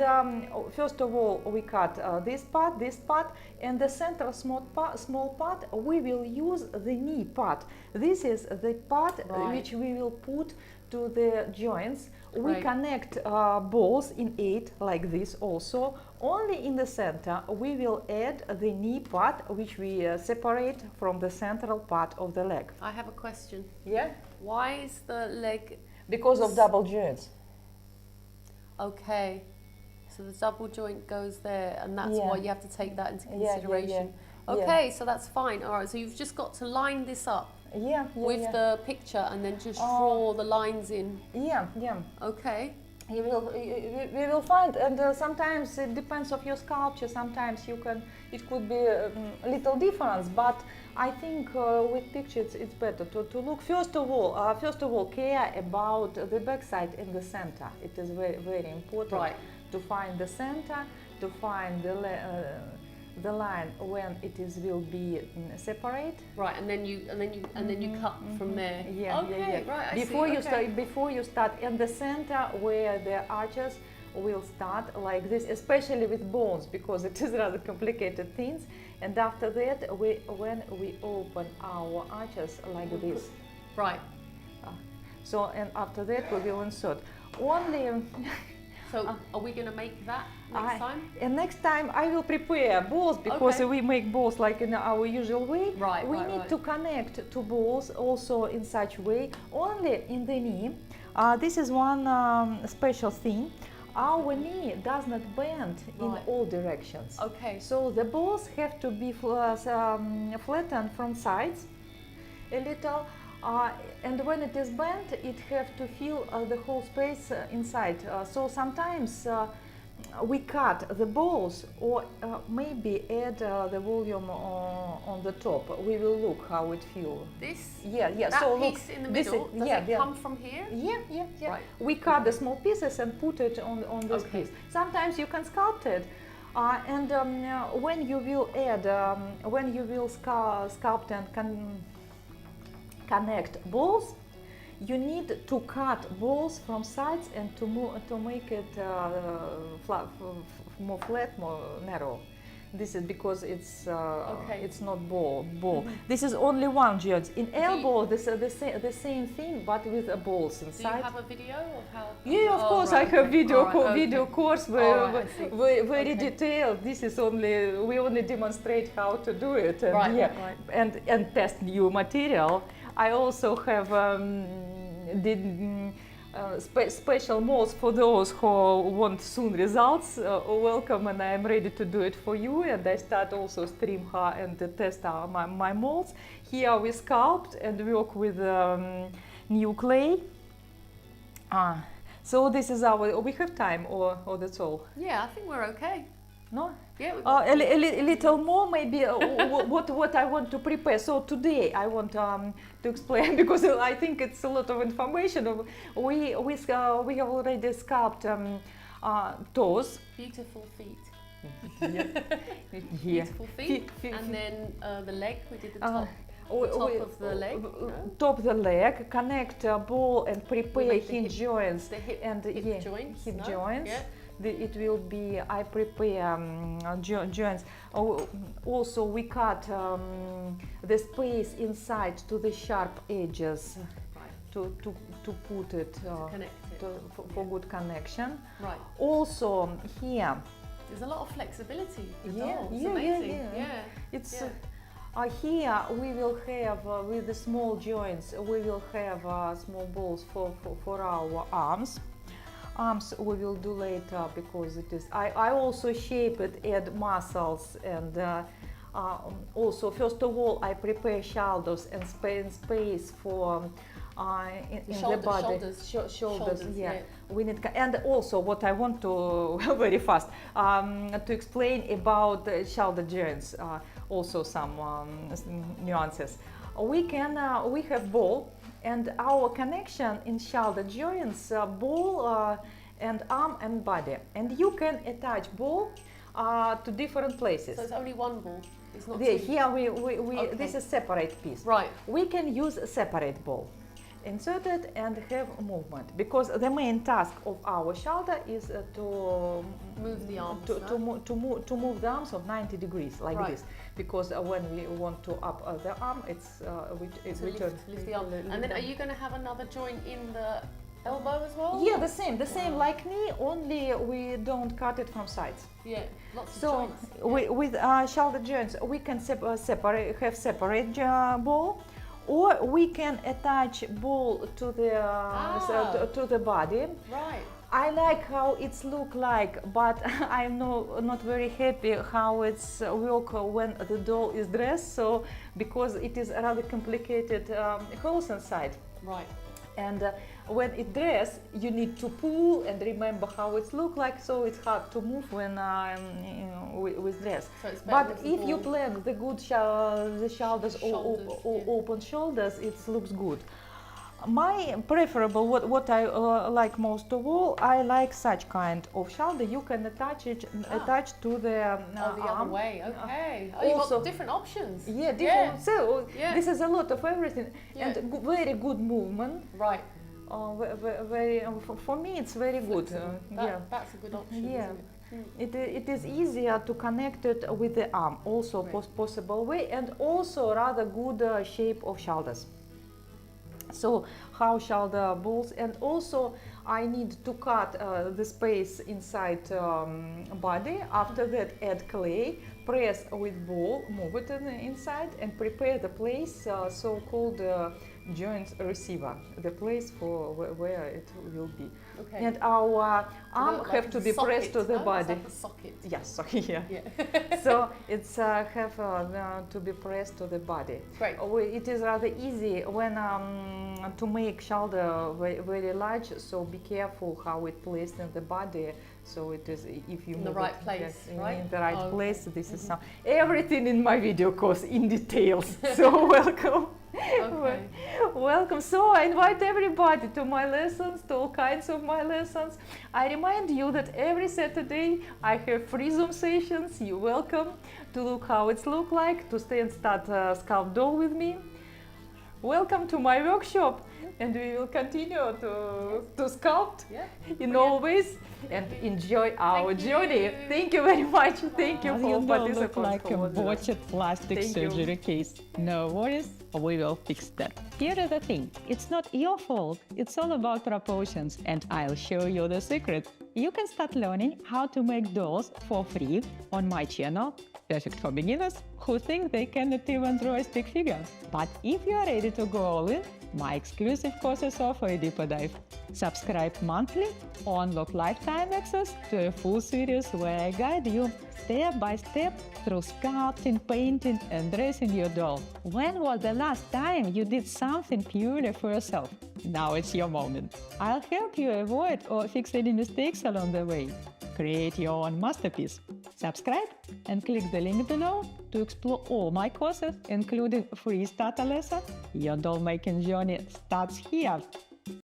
first of all, we cut this part, and the central small part, we will use the knee part. This is the part which we will put to the joints. We connect balls in 8 like this also. Only in the center we will add the knee part, which we separate from the central part of the leg. I have a question. Yeah? Why is the leg... Because of double joints. Okay. So the double joint goes there, and that's why you have to take that into consideration. Okay, so that's fine. All right, so you've just got to line this up with the picture and then just draw the lines in. Okay. We will find, and sometimes it depends of your sculpture. Sometimes it could be a little difference, but I think with pictures it's better to look. First of all, care about the backside and the center. It is very, very important to find the center, to find the line when it will be separate. Right, and then you cut from there. Right. Before you start in the center where the arches will start like this, especially with bones, because it is rather complicated things. And after that, when we open our arches like this. Right. So, and after that we will insert only. So are we going to make that next time? And next time I will prepare balls, because we make balls like in our usual way. We need to connect two balls also in such way, only in the knee. This is one special thing. Our knee does not bend in all directions. Okay. So the balls have to be flattened from sides a little. And when it is bent, it has to fill the whole space inside. So sometimes we cut the balls, or maybe add the volume on the top. We will look how it feels. This? Yeah. That so piece in the middle, does it come from here? Yeah. Right. We cut the small pieces and put it on this piece. Sometimes you can sculpt it. And when you will add, when you will sculpt and connect balls, you need to cut balls from sides and to make it more flat, more narrow. This is because it's not ball. This is only one joint. In elbow, this is the same thing, but with balls inside. Do you have a video of how? Yeah, of course I have video course very detailed. This is we only demonstrate how to do it. And and test new material. I also have special molds for those who want soon results. Welcome, and I am ready to do it for you. And I start also stream and test my molds. Here we sculpt and work with new clay. So this is we have time, or that's all? Yeah, I think we're okay. No? Yeah. A little more maybe what I want to prepare. So today I want to explain, because I think it's a lot of information. We have already sculpted toes. Beautiful feet. Beautiful feet. And then the leg, we did the top. Top of the leg. Top of the leg. Connect ball and prepare hinge joints. The hip joints. Hip joints. Yeah. It will be, I prepare joints. Also we cut the space inside to the sharp edges to put it, for good connection. Right. Also here there's a lot of flexibility. It's amazing. It's here we will have with the small joints, we will have small balls for our arms. Arms we will do later, because it is. I also shape it, add muscles, and also first of all I prepare shoulders and space for in the body. Shoulders. Yeah. We need, and also what I want to very fast to explain about shoulder joints. Also some nuances. We have ball. And our connection in shoulder joints, ball and arm and body. And you can attach ball to different places. So it's only one ball? It's not here this is separate piece. Right. We can use a separate ball. inserted and have movement, because the main task of our shoulder is to Move the arms, to move the arms of 90 degrees like Right. this, because when we want to up the arm, it's So lift the arm. And then are you going to have another joint in the elbow as well? Yeah, the same like knee, only we don't cut it from sides. Yeah, lots of So joints. with shoulder joints, we can have separate ball, or we can attach ball to the to the body. Right. I like how it's look like, but I'm not very happy how it's work when the doll is dressed. So because it is rather complicated holes inside. Right. And when it dress, you need to pull and remember how it look like, so it's hard to move when with dress. So it's better But with the if you ball. plan the good the shoulders or Yeah. open shoulders, it looks good. My preferable, what I like most of all, I like such kind of shoulder. You can attach to the Oh, the arm. other way. Okay. Oh, you've Also- got different options. Yeah, different. So Yeah. this is a lot of everything, Yeah. and very good movement. Right. Very for me it's very good. That's a good option. Yeah. Isn't it? It is easier to connect it with the arm, also Right. possible way, and also rather good shape of shoulders. So how shoulder balls, and also I need to cut the space inside body. After that, add clay, press with ball, move it inside, and prepare the place, so-called joint receiver, the place for where it will be. Okay. And our arm Like have to be socket, pressed to the huh? body. It's like a socket. Yes, so yeah. Yeah. So it's have to be pressed to the body. Great. It is rather easy when to make shoulder very large. So be careful how it placed in the body. So it is if you In the move right it, place, yes, right? in the right Oh, okay. place. This is some everything in my video course in details. So welcome. Okay. Welcome. So I invite everybody to my lessons, to all kinds of my lessons. I remind you that every Saturday I have free Zoom sessions. You're welcome to look how it's look like, to stay and start Sculpt doll with me. Welcome to my workshop, and we will continue to sculpt in all ways and enjoy our journey. Thank you very much. Thank you Does for your doll look participating. like a botched plastic Thank you. surgery case? No worries, we will fix that. Here is the thing, it's not your fault, it's all about proportions, and I'll show you the secret. You can start learning how to make dolls for free on my channel, perfect for beginners who think they cannot even draw a stick figure. But if you are ready to go all in, my exclusive courses offer a deeper dive. Subscribe monthly or unlock lifetime access to a full series where I guide you step by step through sculpting, painting and dressing your doll. When was the last time you did something purely for yourself? Now it's your moment. I'll help you avoid or fix any mistakes along the way. Create your own masterpiece. Subscribe and click the link below to explore all my courses, including free starter lesson. Your doll making journey starts here.